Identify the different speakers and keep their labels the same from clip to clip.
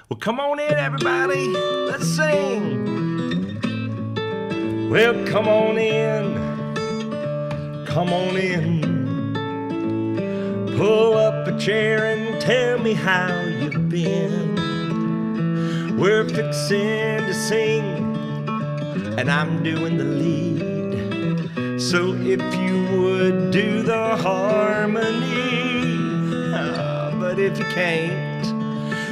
Speaker 1: Well, come on in, everybody. Let's sing. Well, come on in. Come on in. Pull up a chair and tell me how you've been. We're fixing to sing, and I'm doing the lead. So if you would do the harmony, but if you can't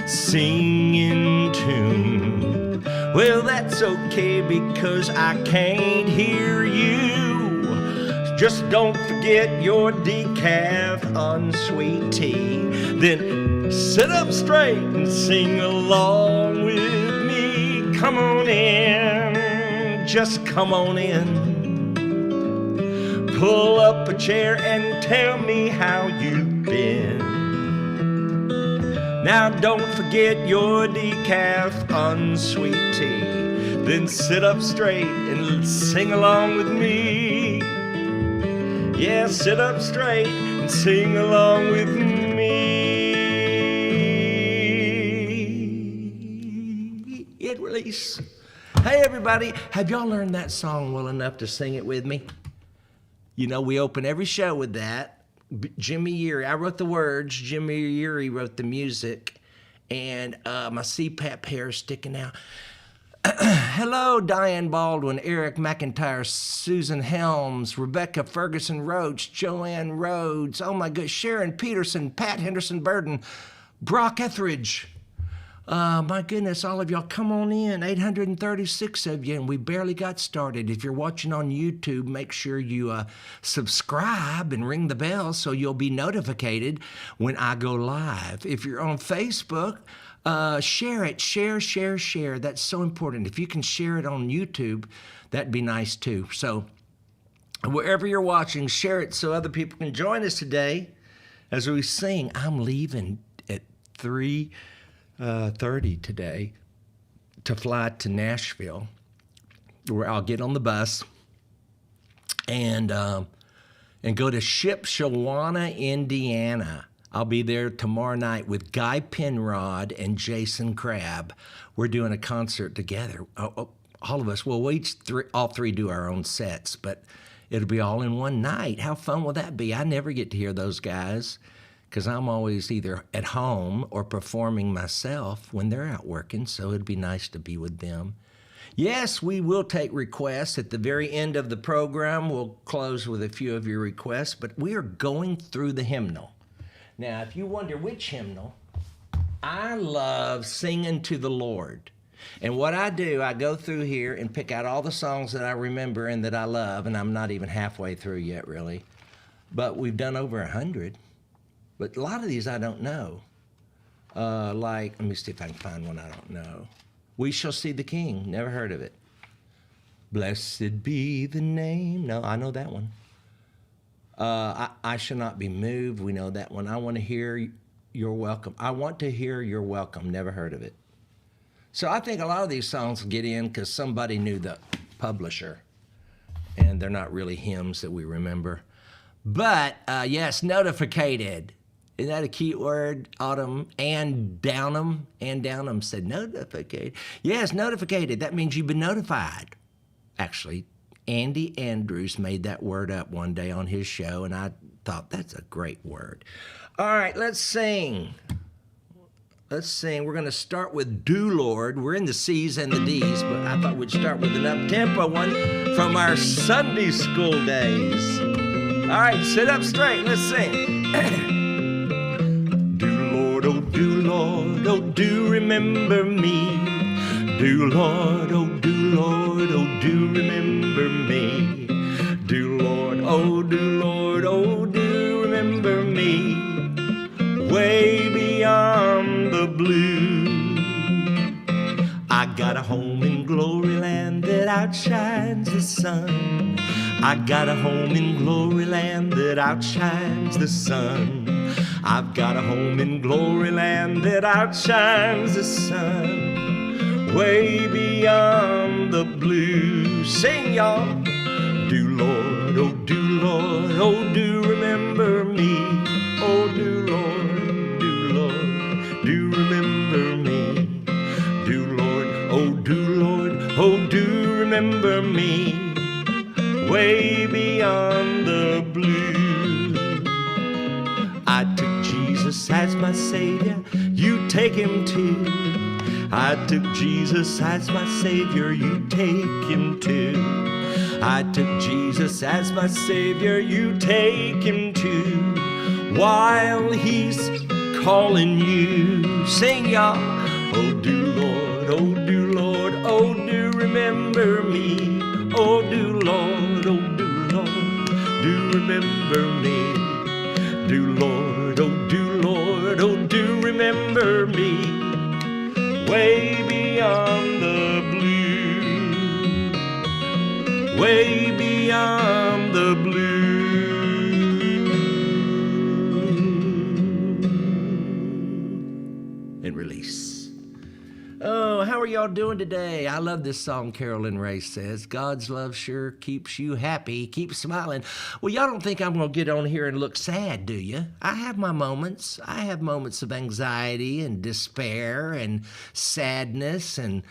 Speaker 1: sing in tune, well, that's okay because I can't hear you. Just don't forget your decaf unsweet tea. Then sit up straight and sing along with me. Come on in, just come on in. Pull up a chair and tell me how you've been. Now don't forget your decaf unsweet tea. Then sit up straight and sing along with me. Yeah, sit up straight and sing along with me. Hit release. Hey everybody, have y'all learned that song well enough to sing it with me? You know, we open every show with that. Jimmy Yeary, I wrote the words, Jimmy Yeary wrote the music, and my CPAP hair is sticking out. Hello, Diane Baldwin, Eric McIntyre, Susan Helms, Rebecca Ferguson Roach, Joanne Rhodes, oh my goodness, Sharon Peterson, Pat Henderson Burden, Brock Etheridge. My goodness, all of y'all, come on in, 836 of you, and we barely got started. If you're watching on YouTube, make sure you subscribe and ring the bell so you'll be notified when I go live. If you're on Facebook, share it, share. That's so important. If you can share it on YouTube, that'd be nice too. So wherever you're watching, share it so other people can join us today as we sing. I'm leaving at 3:30 today to fly to Nashville, where I'll get on the bus and go to Shipshewana, Indiana. I'll be there tomorrow night with Guy Penrod and Jason Crabb. We're doing a concert together. All of us. Well, all three do our own sets, but it'll be all in one night. How fun will that be? I never get to hear those guys because I'm always either at home or performing myself when they're out working, so it'd be nice to be with them. Yes, we will take requests. At the very end of the program, we'll close with a few of your requests, but we are going through the hymnal. Now, if you wonder which hymnal, I love Singing to the Lord. And what I do, I go through here and pick out all the songs that I remember and that I love, and I'm not even halfway through yet, really. But we've done over 100. But a lot of these I don't know. Let me see if I can find one I don't know. We Shall See the King, never heard of it. Blessed be the name. No, I know that one. I Shall Not Be Moved. We know that one. I Want to Hear You're Welcome. I Want to Hear You're Welcome. Never heard of it. So I think a lot of these songs get in because somebody knew the publisher, and they're not really hymns that we remember. But yes, notificated. Isn't that a cute word? Autumn and Downham. And Downham said notificated. Yes, notificated. That means you've been notified. Actually, Andy Andrews made that word up one day on his show, and I thought that's a great word. All right, let's sing. Let's sing. We're going to start with Do Lord. We're in the C's and the D's, but I thought we'd start with an up-tempo one from our Sunday school days. All right, sit up straight. Let's sing. Do Lord, oh do remember me. Do Lord, oh do remember me. Do Lord, oh do remember me. Way beyond the blue, I got a home in glory land that outshines the sun. I got a home in glory land that outshines the sun. I've got a home in glory land that outshines the sun. Way beyond the blue. Sing, y'all. Do Lord, oh do remember me. Oh do Lord, do remember me. remember me way beyond the blue. I took Jesus as my Savior, you take him too. I took Jesus as my Savior, you take him too. I took Jesus as my Savior, you take him too. While he's calling you, sing y'all. Oh, do Lord, oh, do Lord, oh, do remember me. Oh, do Lord, oh, do Lord, do remember me. Do Lord, oh, do Lord, oh, do remember me. Way beyond the blue, way beyond the blue. And release. Oh, how are y'all doing today? I love this song Carolyn Ray says. God's love sure keeps you happy. Keep smiling. Well, y'all don't think I'm going to get on here and look sad, do you? I have my moments. I have moments of anxiety and despair and sadness and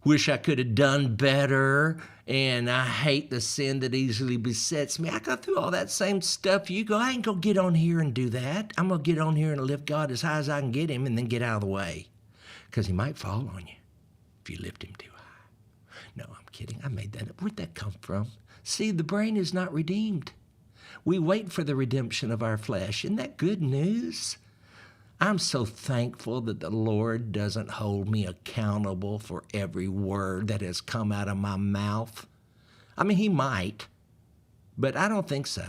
Speaker 1: wish I could have done better. And I hate the sin that easily besets me. I go through all that same stuff you go. I ain't going to get on here and do that. I'm going to get on here and lift God as high as I can get him and then get out of the way. Because he might fall on you if you lift him too high. No, I'm kidding. I made that up. Where'd that come from? See, the brain is not redeemed. We wait for the redemption of our flesh. Isn't that good news? I'm so thankful that the Lord doesn't hold me accountable for every word that has come out of my mouth. I mean, he might, but I don't think so.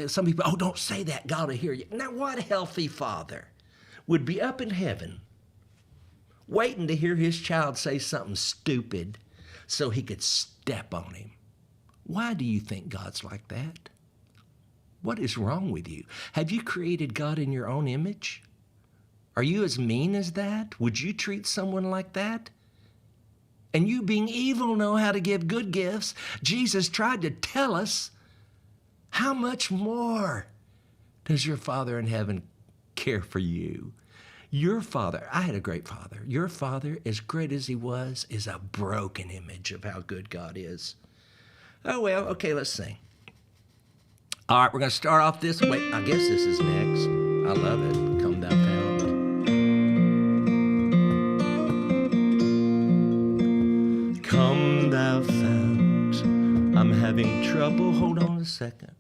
Speaker 1: Some people, oh, don't say that. God will hear you. Now, what healthy father would be up in heaven waiting to hear his child say something stupid so he could step on him? Why do you think God's like that? What is wrong with you? Have you created God in your own image? Are you as mean as that? Would you treat someone like that? And you being evil know how to give good gifts. Jesus tried to tell us, how much more does your Father in heaven care for you? Your father, I had a great father. Your father, as great as he was, is a broken image of how good God is. Oh, well, okay, let's sing. All right, we're going to start off this way. I guess this is next. I love it. Come thou fount. Come thou fount. I'm having trouble. Hold on a second.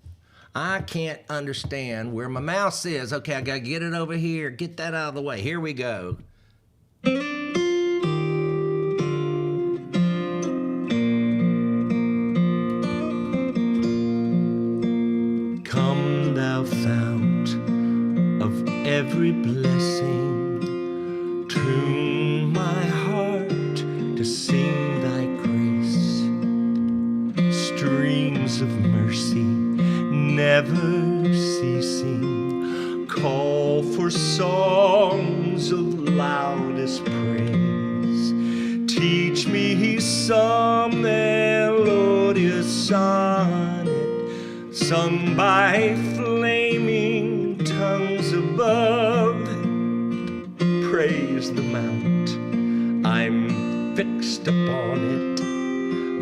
Speaker 1: I can't understand where my mouse is. Okay, I got to get it over here. Get that out of the way. Here we go. Come thou fount of every blessing, tune my heart to sing thy grace. Streams of mercy never ceasing, call for songs of loudest praise. Teach me some melodious sonnet, sung by flaming tongues above. Praise the mount, I'm fixed upon it,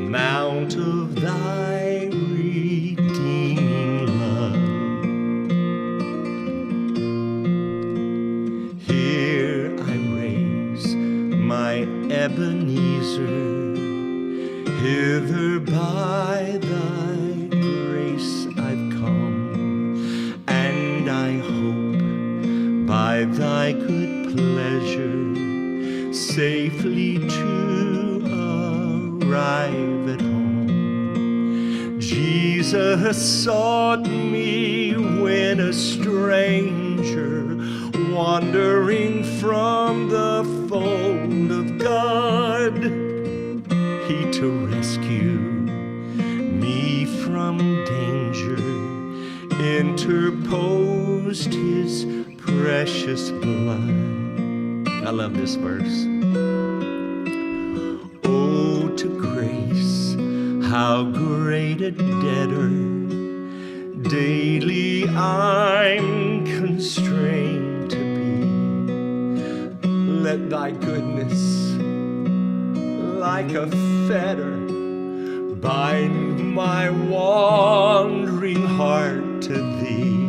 Speaker 1: mount of thy redeeming love. Here I raise my Ebenezer, hither by thy grace I've come, and I hope by thy good pleasure safely to arrive at home. Jesus sought me when a stranger, wandering from the fold of God, he to rescue me from danger interposed his precious blood. I love this verse. Oh, to grace, how great a debtor daily I'm constrained to be. Let thy goodness like a fetter, bind my wandering heart to thee.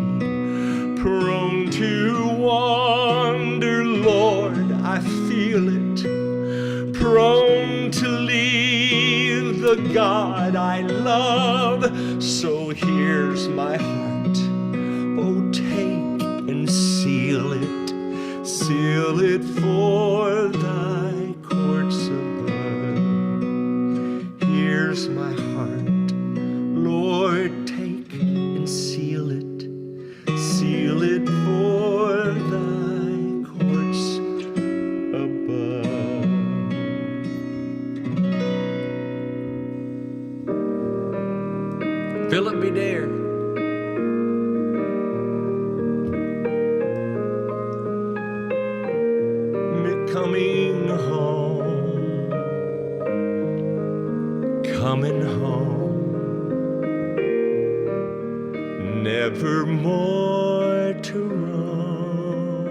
Speaker 1: Prone to wander, Lord, I feel it. Prone to leave the God I love. So here's my heart, oh, take and seal it for thy courts above. Here's my heart, Lord, take and seal it for thy courts above. Philip be there. Coming home, coming home, never more to roam.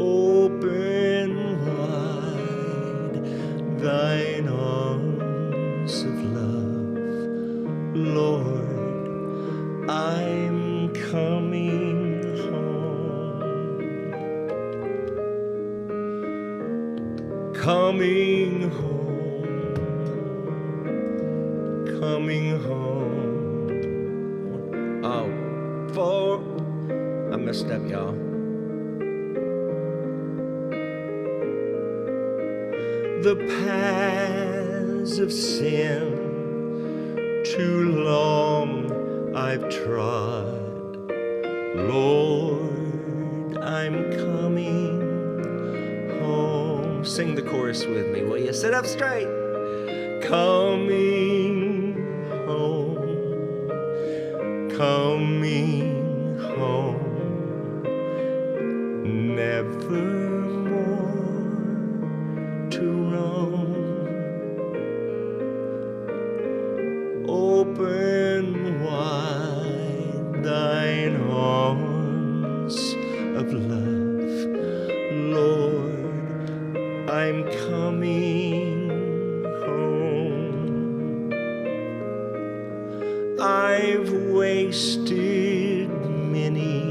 Speaker 1: Open wide thine arms of love, Lord, I'm coming home. Coming home, coming home. Oh, I messed up, y'all. The paths of sin too long I've trod, Lord, I'm coming home. Sing the chorus with me, will you? Sit up straight. Coming home, coming home, never more to roam. Open wide thine arms of love, Lord, I'm coming home. I've wasted many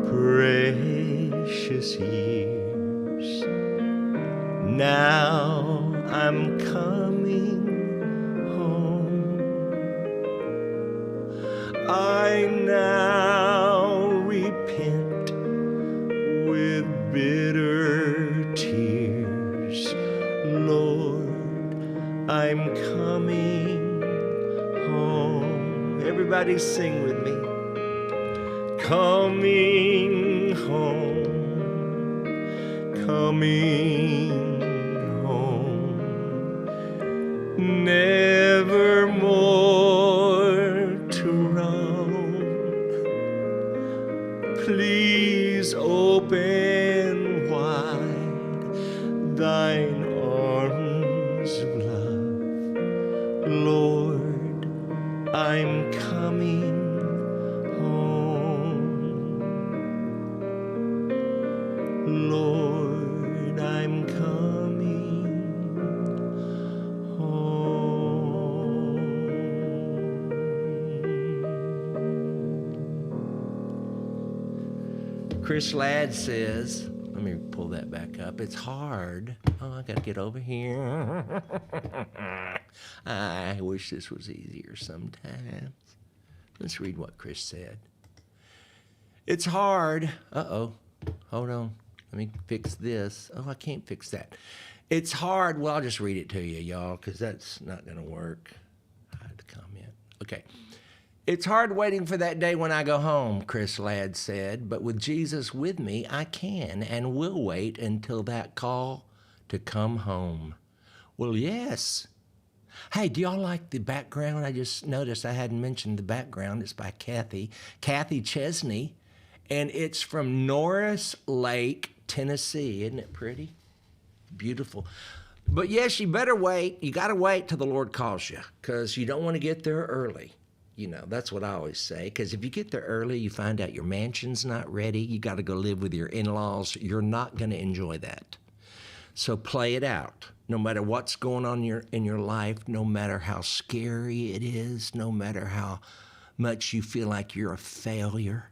Speaker 1: precious years. Now I'm coming home. I now repent with bitter tears. Lord, I'm coming home. Everybody sing with me. Coming home, coming home, never more to roam. Please open wide thine arms of love, Lord, I'm coming home. Lord, I'm coming home. Chris Ladd says, let me pull that back up. It's hard. Oh, I got to get over here. I wish this was easier sometimes. Let's read what Chris said. It's hard. Uh-oh. Hold on. Let me fix this. Oh, I can't fix that. It's hard. Well, I'll just read it to you, y'all, because that's not going to work. I had to comment. Okay. It's hard waiting for that day when I go home, Chris Ladd said, but with Jesus with me, I can and will wait until that call to come home. Well, yes. Hey, do y'all like the background? I just noticed I hadn't mentioned the background. It's by Kathy Chesney, and it's from Norris Lake, Tennessee. Isn't it pretty? Beautiful. But yes, you better wait. You got to wait till the Lord calls you, because you don't want to get there early. You know, that's what I always say, because if you get there early, you find out your mansion's not ready. You got to go live with your in-laws. You're not going to enjoy that. So play it out. No matter what's going on in your life, no matter how scary it is, no matter how much you feel like you're a failure,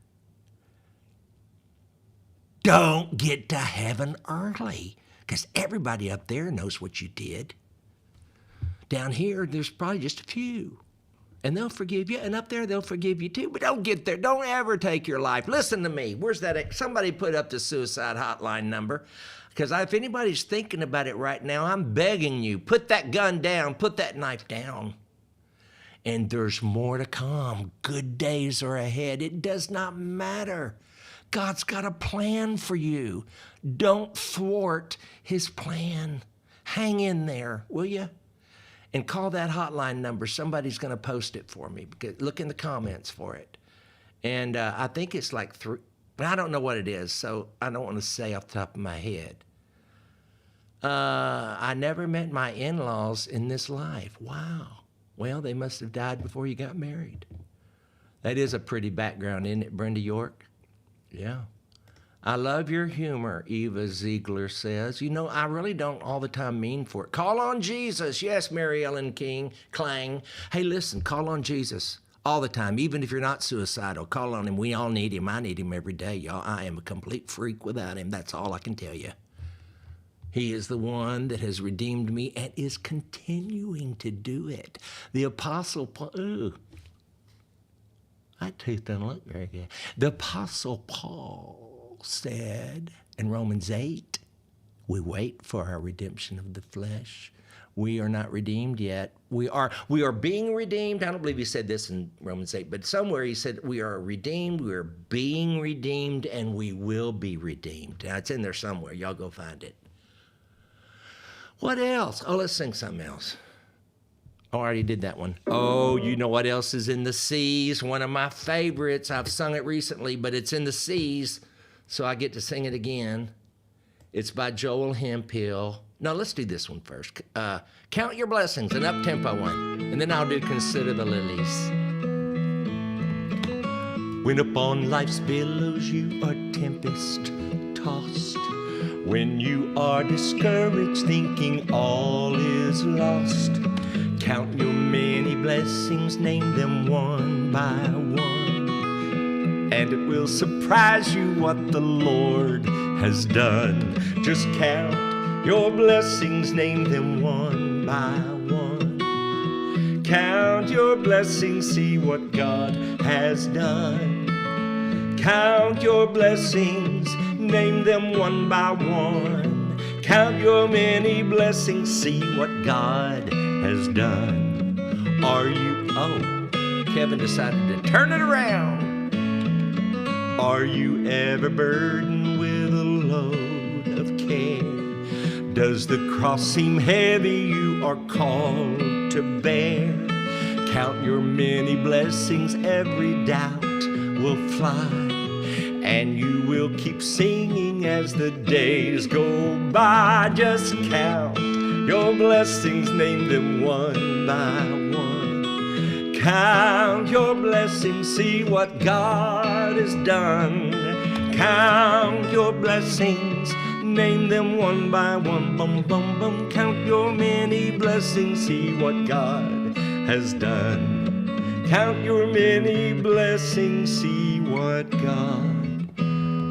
Speaker 1: don't get to heaven early, because everybody up there knows what you did. Down here, there's probably just a few. And they'll forgive you, and up there they'll forgive you too. But don't get there. Don't ever take your life. Listen to me. Where's that? Somebody put up the suicide hotline number. Because if anybody's thinking about it right now, I'm begging you, put that gun down, put that knife down. And there's more to come. Good days are ahead. It does not matter. God's got a plan for you. Don't thwart his plan. Hang in there, will you? And call that hotline number. Somebody's going to post it for me. Look in the comments for it. And I think it's like 3. I don't know what it is, so I don't want to say off the top of my head. I never met my in-laws in this life. Wow. Well, they must have died before you got married. That is a pretty background, isn't it, Brenda York? Yeah. I love your humor, Eva Ziegler says. You know, I really don't all the time mean for it. Call on Jesus. Yes, Mary Ellen Klang. Hey, listen, call on Jesus all the time, even if you're not suicidal. Call on him. We all need him. I need him every day, y'all. I am a complete freak without him. That's all I can tell you. He is the one that has redeemed me and is continuing to do it. The Apostle Paul, that tooth doesn't look very good. The Apostle Paul said in Romans 8, we wait for our redemption of the flesh. We are not redeemed yet. We are being redeemed. I don't believe he said this in Romans 8, but somewhere he said we are redeemed, we are being redeemed, and we will be redeemed. Now, it's in there somewhere. Y'all go find it. What else? Oh, let's sing something else. Oh, I already did that one. Oh, you know what else is in the seas? One of my favorites. I've sung it recently, but it's in the seas, so I get to sing it again. It's by Joel Hemphill. No, let's do this one first. Count Your Blessings, an up-tempo one. And then I'll do Consider the Lilies. When upon life's billows you are tempest-tossed, when you are discouraged, thinking all is lost, count your many blessings, name them one by one, and it will surprise you what the Lord has done. Just count your blessings, name them one by one. Count your blessings, see what God has done. Count your blessings, name them one by one. Count your many blessings, see what God has done. Are you, Kevin decided to turn it around. Are you ever burdened with a load of care? Does the cross seem heavy you are called to bear? Count your many blessings, every doubt will fly, and you will keep singing as the days go by. Just count your blessings, name them one by one. Count your blessings, see what God has done. Count your blessings, name them one by one. Bum, bum, bum. Count your many blessings, see what God has done. Count your many blessings, see what God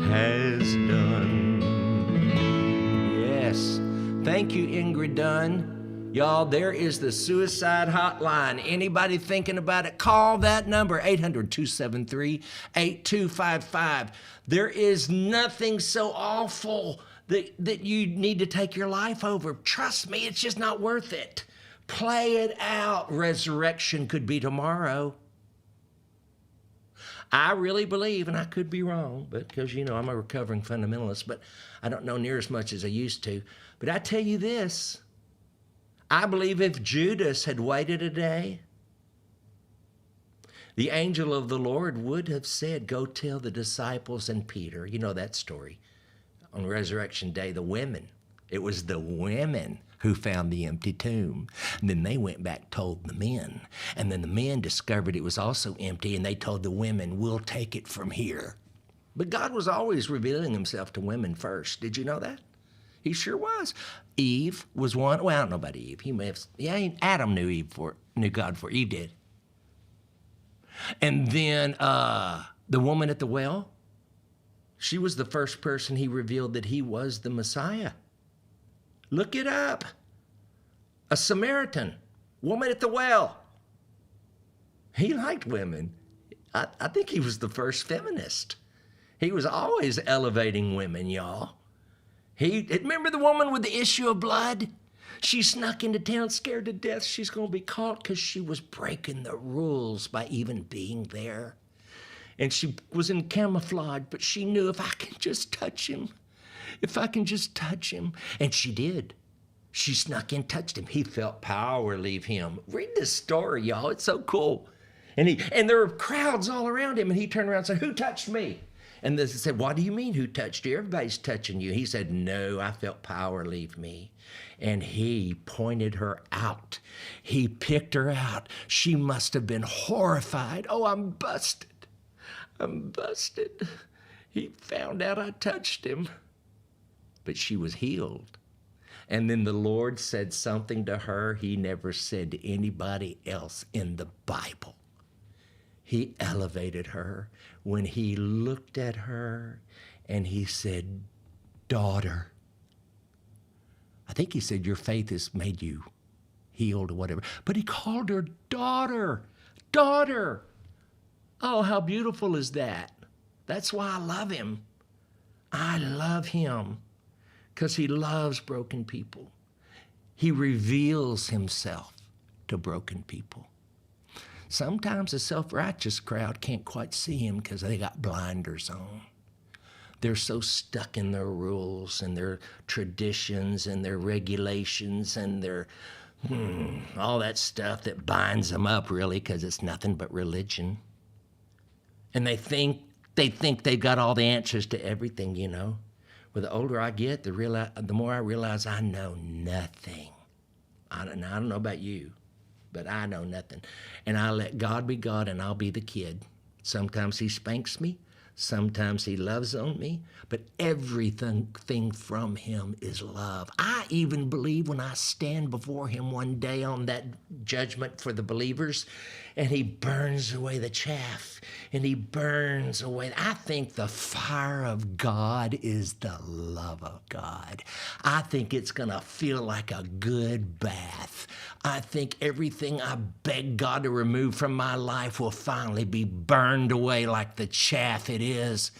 Speaker 1: has done. Yes. Thank you, Ingrid Dunn. Y'all, there is the suicide hotline. Anybody thinking about it, call that number, 800-273-8255. There is nothing so awful that you need to take your life over. Trust me, it's just not worth it. Play it out. Resurrection could be tomorrow. I really believe, and I could be wrong, but because, you know, I'm a recovering fundamentalist, but I don't know near as much as I used to. But I tell you this, I believe if Judas had waited a day, the angel of the Lord would have said, go tell the disciples and Peter. You know that story. On Resurrection Day, the women. It was the women who found the empty tomb. And then they went back, told the men. And then the men discovered it was also empty, and they told the women, we'll take it from here. But God was always revealing himself to women first. Did you know that? He sure was. Eve was one. Well, I don't know about Eve. He may have. Yeah, Adam knew God for Eve did. And then the woman at the well, she was the first person he revealed that he was the Messiah. Look it up. A Samaritan, woman at the well. He liked women. I think he was the first feminist. He was always elevating women, y'all. Remember the woman with the issue of blood? She snuck into town scared to death she's going to be caught because she was breaking the rules by even being there. And she was in camouflage, but she knew if I can just touch him, And she did. She snuck in, touched him. He felt power leave him. Read this story, y'all. It's so cool. And there were crowds all around him, and he turned around and said, "Who touched me?" And they said, "What do you mean, who touched you? Everybody's touching you." He said, "No, I felt power leave me." And he pointed her out. He picked her out. She must have been horrified. "Oh, I'm busted. He found out I touched him." But she was healed. And then the Lord said something to her he never said to anybody else in the Bible. He elevated her when he looked at her and he said, "Daughter." I think he said, "Your faith has made you healed," or whatever. But he called her daughter. Daughter. Oh, how beautiful is that? That's why I love him. I love him because he loves broken people. He reveals himself to broken people. Sometimes the self-righteous crowd can't quite see him because they got blinders on. They're so stuck in their rules and their traditions and their regulations and their all that stuff that binds them up, really, because it's nothing but religion. And they think they've got all the answers to everything, you know. Well, the older I get, the more I realize I know nothing. I don't know about you, but I know nothing. And I let God be God and I'll be the kid. Sometimes he spanks me. Sometimes he loves on me, but everything from him is love. I even believe when I stand before him one day on that judgment for the believers, and he burns away the chaff, and he burns away. I think the fire of God is the love of God. I think it's going to feel like a good bath. I think everything I beg God to remove from my life will finally be burned away like the chaff it is,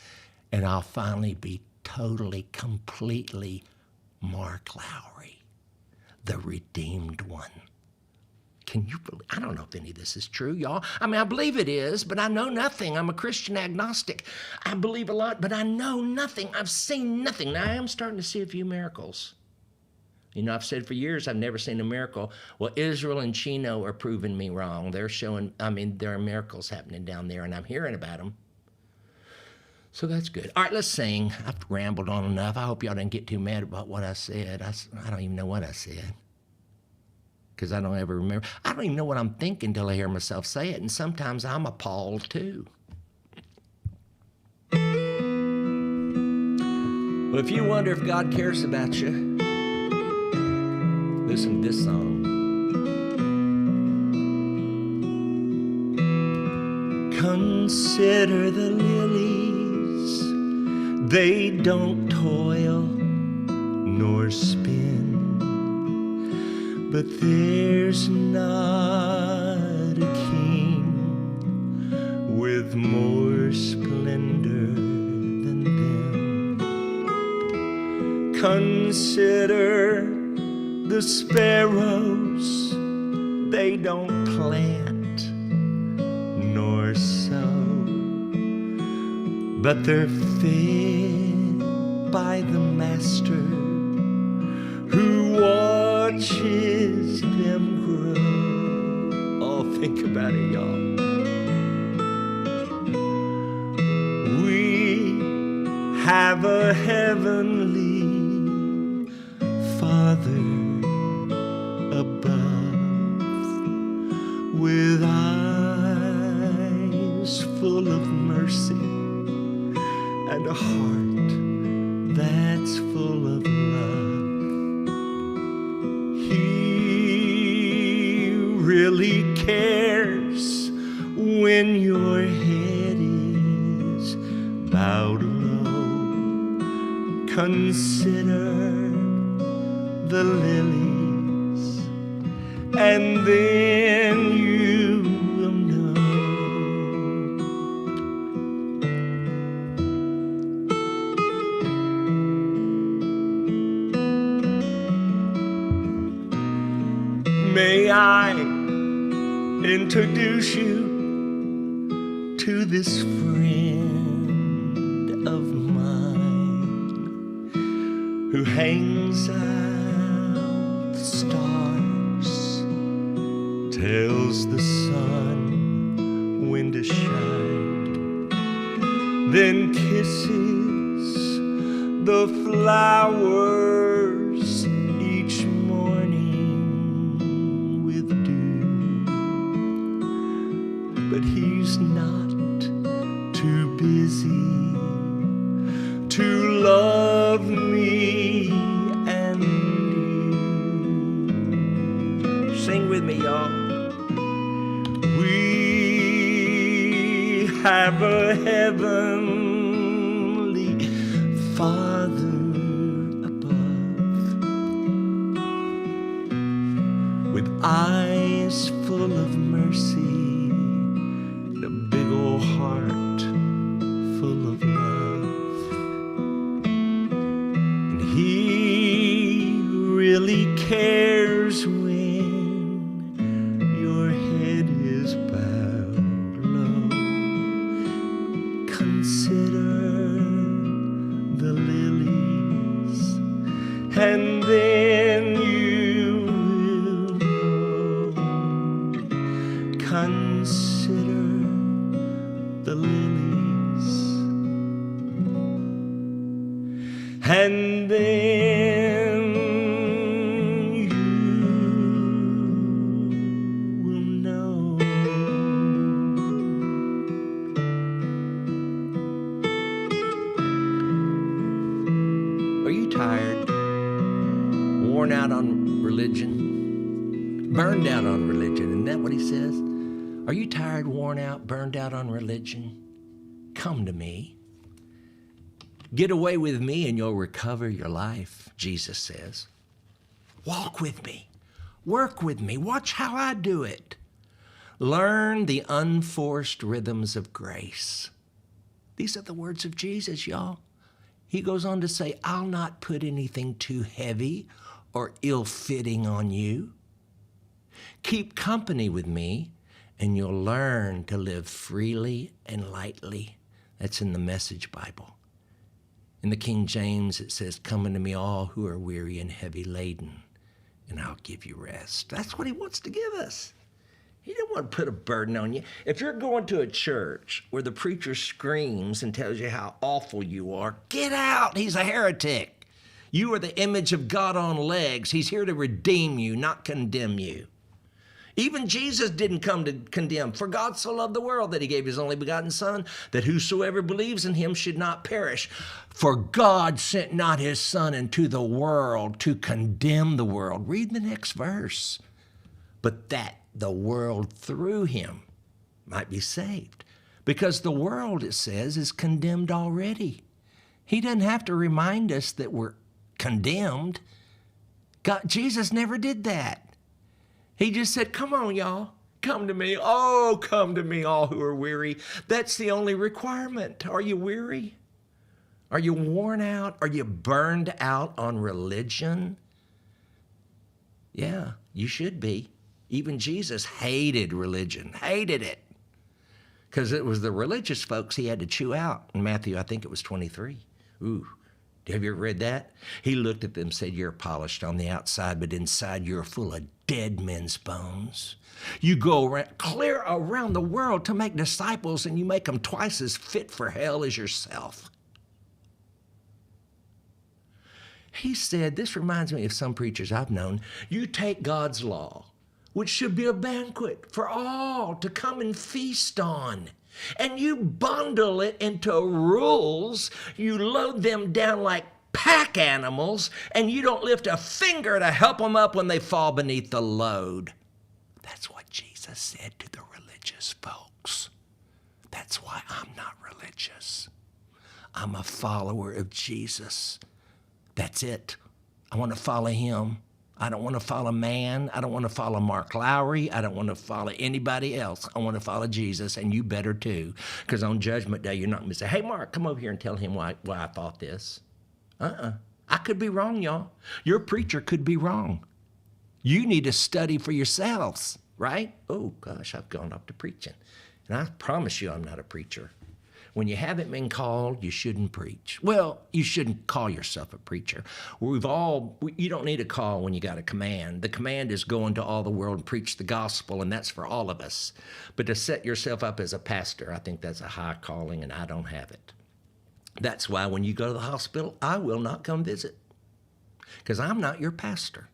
Speaker 1: and I'll finally be totally, completely Mark Lowry, the redeemed one. Can you believe? I don't know if any of this is true, y'all. I mean, I believe it is, but I know nothing. I'm a Christian agnostic. I believe a lot, but I know nothing. I've seen nothing. Now, I am starting to see a few miracles. You know, I've said for years I've never seen a miracle. Well, Israel and Chino are proving me wrong. There are miracles happening down there, and I'm hearing about them. So that's good. All right, let's sing. I've rambled on enough. I hope y'all didn't get too mad about what I said. I don't even know what I said because I don't ever remember. I don't even know what I'm thinking until I hear myself say it, and sometimes I'm appalled too. Well, if you wonder if God cares about you, listen to this song. Consider the lilies, they don't toil nor spin, but there's not a king with more splendor than them. Consider the sparrows, they don't plant nor sow, but they're fed by the Master who watches them grow. Oh, think about it, y'all. We have a heavenly Father above, with eyes full of mercy and a heart that's full of love. He really cares when your head is bowed low. Consider the lilies, and then you will know. May I introduce you to this friend of mine who hangs out the stars, tells the sun when to shine, then kisses the flowers each morning with dew. But he's not too busy to love me and you. Sing with me, y'all. We have a heavenly Father above, with eyes full of mercy, and a big old heart full of love. And he really cares when your head is bowed low. Consider the lilies, and then you will know. Consider the lilies, and then you will know. Are you tired? Worn out on religion? Burned out on religion? Isn't that what he says? Are you tired, worn out, burned out on religion? Come to me. Get away with me and you'll recover your life, Jesus says. Walk with me. Work with me. Watch how I do it. Learn the unforced rhythms of grace. These are the words of Jesus, y'all. He goes on to say, I'll not put anything too heavy or ill-fitting on you. Keep company with me, and you'll learn to live freely and lightly. That's in the Message Bible. In the King James, it says, come unto me all who are weary and heavy laden, and I'll give you rest. That's what he wants to give us. He didn't want to put a burden on you. If you're going to a church where the preacher screams and tells you how awful you are, get out. He's a heretic. You are the image of God on legs. He's here to redeem you, not condemn you. Even Jesus didn't come to condemn. For God so loved the world that he gave his only begotten Son, that whosoever believes in him should not perish. For God sent not his Son into the world to condemn the world. Read the next verse. But that the world through him might be saved. Because the world, it says, is condemned already. He doesn't have to remind us that we're condemned. Jesus never did that. He just said, come on, y'all. Come to me. Oh, come to me, all who are weary. That's the only requirement. Are you weary? Are you worn out? Are you burned out on religion? Yeah, you should be. Even Jesus hated religion, hated it. Because it was the religious folks he had to chew out. In Matthew, I think it was 23. Ooh, have you ever read that? He looked at them and said, you're polished on the outside, but inside you're full of dead men's bones. You go around, clear around the world to make disciples, and you make them twice as fit for hell as yourself. He said, this reminds me of some preachers I've known, you take God's law, which should be a banquet for all to come and feast on, and you bundle it into rules. You load them down like pack animals, and you don't lift a finger to help them up when they fall beneath the load. That's what Jesus said to the religious folks. That's why I'm not religious. I'm a follower of Jesus. That's it. I want to follow him. I don't want to follow man. I don't want to follow Mark Lowry. I don't want to follow anybody else. I want to follow Jesus, and you better too. Because on Judgment Day, you're not going to say, hey, Mark, come over here and tell him why I thought this. I could be wrong, y'all. Your preacher could be wrong. You need to study for yourselves, right? Oh, gosh, I've gone up to preaching. And I promise you I'm not a preacher. When you haven't been called, you shouldn't preach. Well, you shouldn't call yourself a preacher. You don't need a call when you got a command. The command is go into all the world and preach the gospel, and that's for all of us. But to set yourself up as a pastor, I think that's a high calling, and I don't have it. That's why when you go to the hospital, I will not come visit, because I'm not your pastor.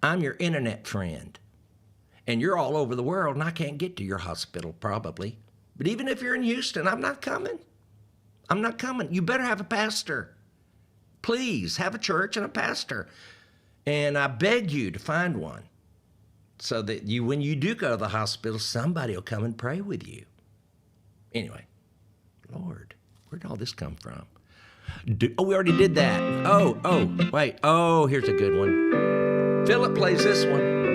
Speaker 1: I'm your internet friend, and you're all over the world, and I can't get to your hospital probably. But even if you're in Houston, I'm not coming. I'm not coming. You better have a pastor. Please have a church and a pastor. And I beg you to find one so that when you do go to the hospital, somebody will come and pray with you. Anyway, Lord, where'd all this come from? We already did that. Wait. Here's a good one. Philip plays this one.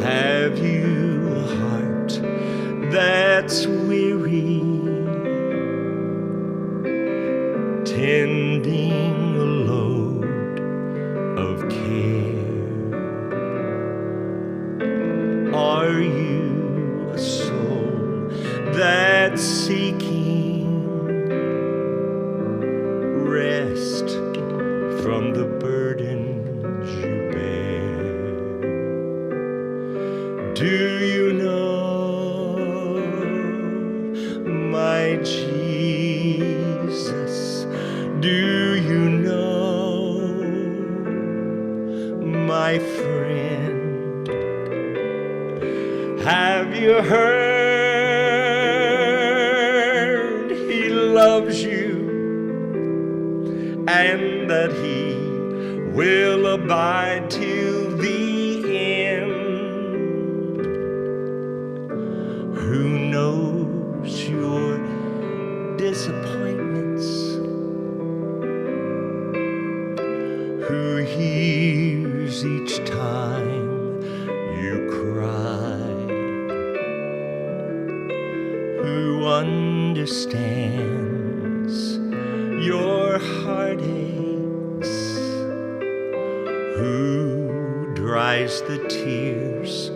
Speaker 1: Have you a heart that's weary, tending a load of care? Are you a soul that's seeking rest from the burdens you bear? Do you know my Jesus? Do you know my friend? Have you heard he loves you and that he will abide till the end? Who knows your disappointments? Who hears each time you cry? Who understands your heartaches? Who dries the tears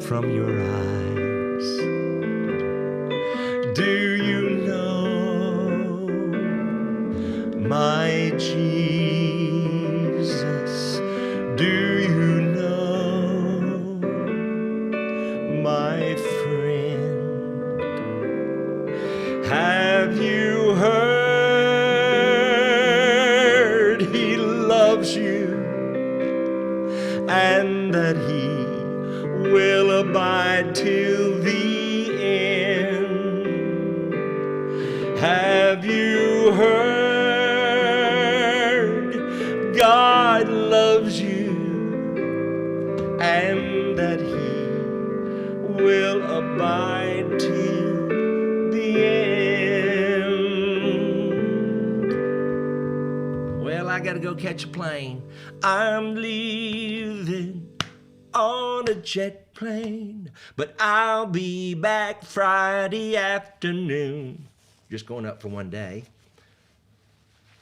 Speaker 1: from your eyes? Do you know my Jesus? Do you know my friend? Have you heard he loves you and that he will abide till the end? Have you heard God loves you and that he will abide till the end? Well, I gotta go catch a plane. I'm leaving on a jet plane, but I'll be back Friday afternoon. Just going up for one day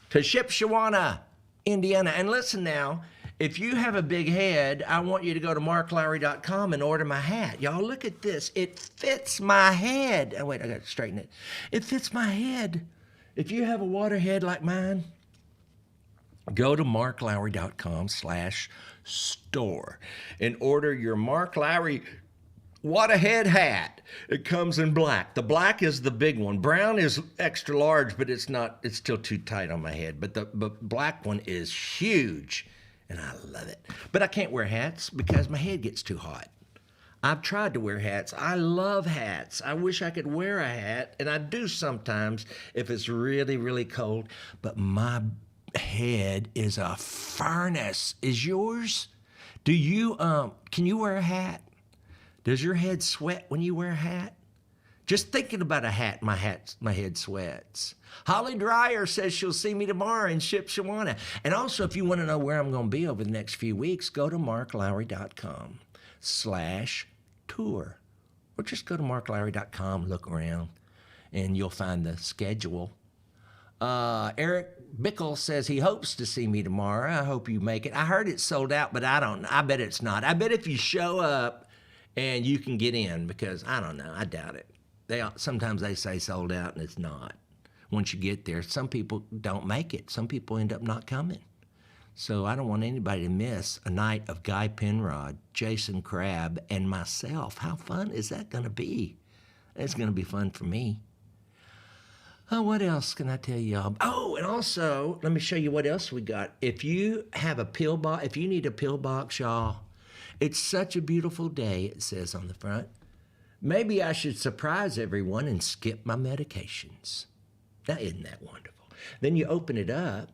Speaker 1: to Shipshewana, Indiana. And listen now, if you have a big head, I want you to go to marklowry.com and order my hat. Y'all, look at this. It fits my head. Oh, wait, I got to straighten it. It fits my head. If you have a water head like mine, go to marklowry.com/store and order your Mark Lowry Waterhead hat. It comes in black. The black is the big one. Brown is extra large, but it's still too tight on my head. But the black one is huge, and I love it. But I can't wear hats because my head gets too hot. I've tried to wear hats. I love hats. I wish I could wear a hat, and I do sometimes if it's really, really cold. But my head is a furnace. Is yours? Do you can you wear a hat? Does your head sweat when you wear a hat? Just thinking about a hat, my head sweats. Holly Dreyer says she'll see me tomorrow in Shipshewana. And also, if you want to know where I'm going to be over the next few weeks, go to marklowry.com/tour. Or just go to marklowry.com, look around, and you'll find the schedule. Eric Bickle says he hopes to see me tomorrow. I hope you make it. I heard it's sold out, but I bet it's not. I bet if you show up and you can get in, because I don't know, I doubt it. Sometimes they say sold out and it's not. Once you get there, some people don't make it. Some people end up not coming. So I don't want anybody to miss a night of Guy Penrod, Jason Crabb, and myself. How fun is that going to be? It's going to be fun for me. Oh, what else can I tell y'all? Oh, and also, let me show you what else we got. If you have a pill box, if you need a pill box, y'all, it's such a beautiful day, it says on the front. Maybe I should surprise everyone and skip my medications. Now, isn't that wonderful? Then you open it up,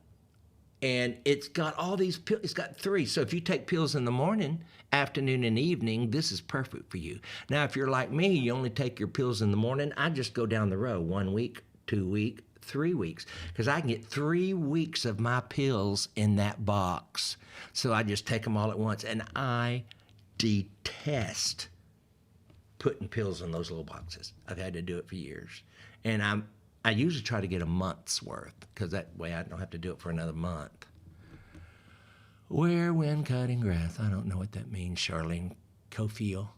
Speaker 1: and it's got all these pills. It's got 3. So if you take pills in the morning, afternoon, and evening, this is perfect for you. Now, if you're like me, you only take your pills in the morning, I just go down the row 1 week, 2 weeks, 3 weeks, because I can get 3 weeks of my pills in that box. So I just take them all at once, and I detest putting pills in those little boxes. I've had to do it for years. And I usually try to get a month's worth, because that way I don't have to do it for another month. Wear when cutting grass. I don't know what that means, Charlene Cofield.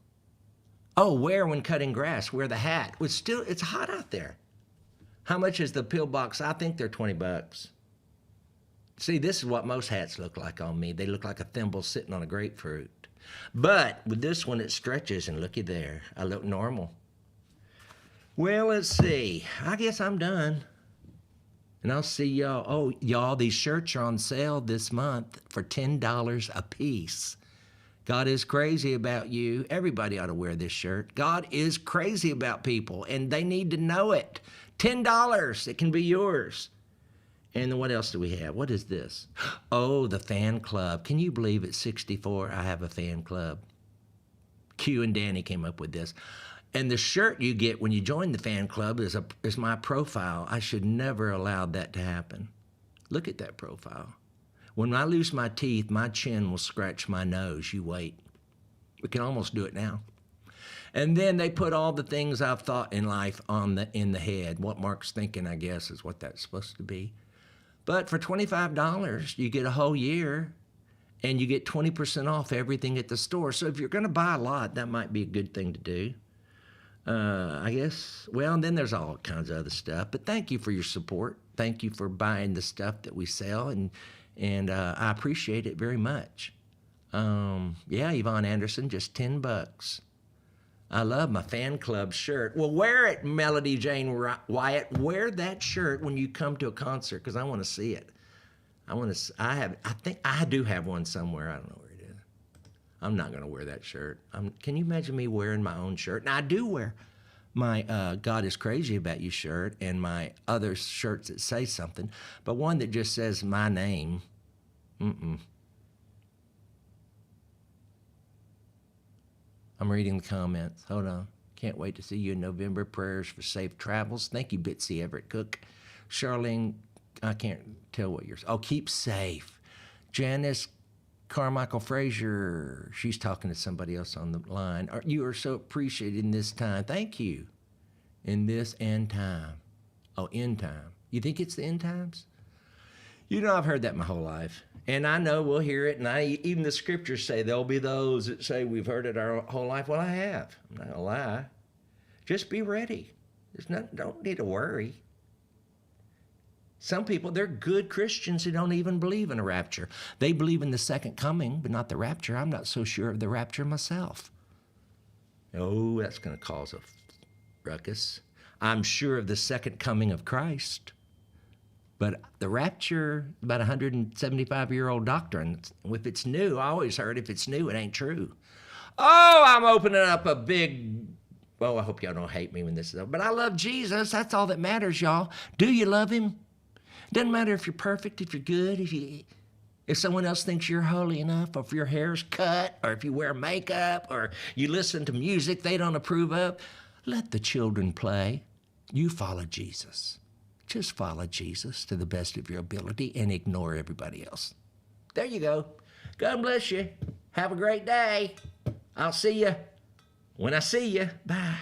Speaker 1: Oh, wear when cutting grass. Wear the hat. It's hot out there. How much is the pill box? I think they're $20. See, this is what most hats look like on me. They look like a thimble sitting on a grapefruit. But with this one, it stretches, and looky there. I look normal. Well, let's see. I guess I'm done. And I'll see y'all. Oh, y'all, these shirts are on sale this month for $10 a piece. God is crazy about you. Everybody ought to wear this shirt. God is crazy about people, and they need to know it. $10. It can be yours. And then what else do we have? What is this? Oh, the fan club. Can you believe at 64 I have a fan club? Q and Danny came up with this. And the shirt you get when you join the fan club is my profile. I should never allow that to happen. Look at that profile. When I lose my teeth, my chin will scratch my nose. You wait. We can almost do it now. And then they put all the things I've thought in life in the head. What Mark's thinking, I guess, is what that's supposed to be. But for $25, you get a whole year, and you get 20% off everything at the store. So if you're going to buy a lot, that might be a good thing to do. I guess, well, and then there's all kinds of other stuff. But thank you for your support. Thank you for buying the stuff that we sell, and I appreciate it very much. Yeah, Yvonne Anderson, just $10. I love my fan club shirt. Well, wear it, Melody Jane Wyatt. Wear that shirt when you come to a concert, because I want to see it. I think I do have one somewhere. I don't know where it is. I'm not going to wear that shirt. Can you imagine me wearing my own shirt? Now, I do wear my God is Crazy About You shirt and my other shirts that say something, but one that just says my name, I'm reading the comments. Hold on. Can't wait to see you in November. Prayers for safe travels. Thank you, Bitsy Everett Cook. Charlene, I can't tell what yours. Oh, keep safe. Janice Carmichael Frazier. She's talking to somebody else on the line. You are so appreciated in this time. Thank you. In this end time. Oh, end time. You think it's the end times? You know, I've heard that my whole life. And I know we'll hear it, and even the scriptures say there'll be those that say we've heard it our whole life. Well, I have. I'm not going to lie. Just be ready. Don't need to worry. Some people, they're good Christians who don't even believe in a rapture. They believe in the second coming, but not the rapture. I'm not so sure of the rapture myself. Oh, that's going to cause a ruckus. I'm sure of the second coming of Christ. But the rapture, about 175-year-old doctrine. If it's new, I always heard if it's new, it ain't true. Oh, I'm opening up a big, well, I hope y'all don't hate me when this is over, but I love Jesus. That's all that matters, y'all. Do you love him? Doesn't matter if you're perfect, if you're good, if someone else thinks you're holy enough, or if your hair's cut, or if you wear makeup, or you listen to music they don't approve of. Let the children play. You follow Jesus. Just follow Jesus to the best of your ability and ignore everybody else. There you go. God bless you. Have a great day. I'll see you when I see you. Bye.